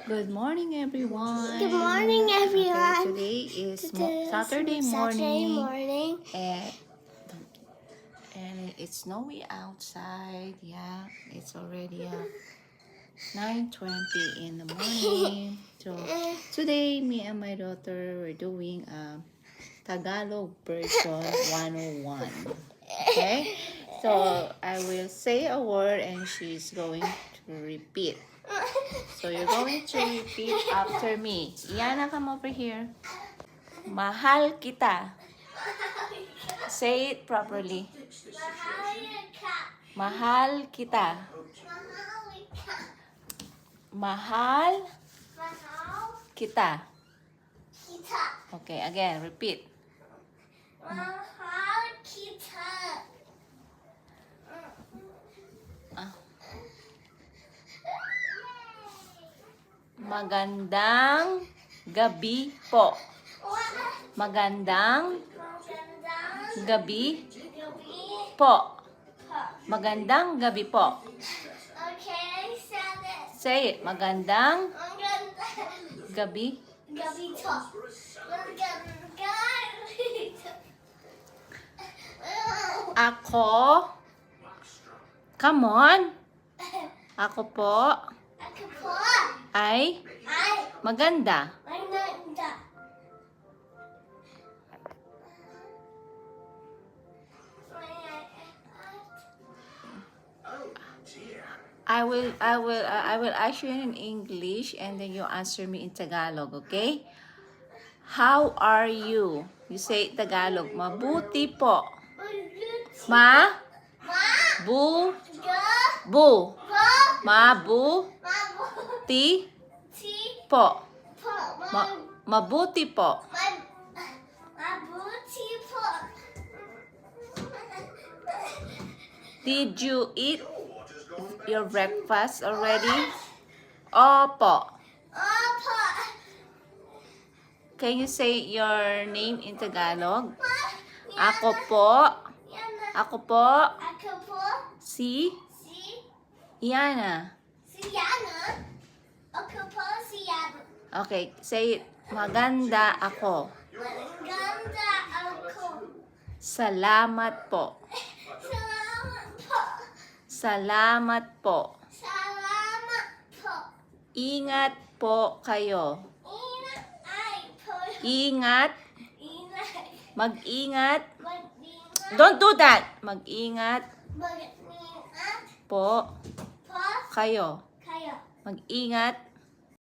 Good morning, everyone. Good morning, everyone. Okay, today is Today is Saturday Saturday morning, morning. and it's snowy outside. Yeah, it's already 9:20 in the morning. So today, me and my daughter were doing Tagalog version 101. Okay, so I will say a word and she's going to repeat. So you're going to repeat after me. Iana, come over here. Mahal kita. Say it properly. Mahal kita. Mahal kita. Okay, again, repeat. Mahal kita. Magandang gabi po. Magandang gabi po. Magandang gabi po. Okay, Say it. Magandang gabi. gabi to. Ako. Come on. Ako po Ako po ay ay maganda. maganda. I will ask you in English and then you answer me in Tagalog, okay? How are you? You say Tagalog. Mabuti po. Ma bu bu. Mabuti po. Mabuti po. Mabuti po. Did you eat your breakfast already? Opo. Opo. Can you say your name in Tagalog? Ako po. Ako po. Ako po Si si Iana. Yana. Ako po si Yana. Okay, say it. Maganda ako. Maganda ako. Salamat po. Salamat po. Salamat po. Salamat po. Ingat po kayo. Ingat ay po. Ingat. Ingat. Mag-ingat. Mag-ingat. Don't do that. Mag-ingat Mag-ingat po po kayo. kayo. Mag-ingat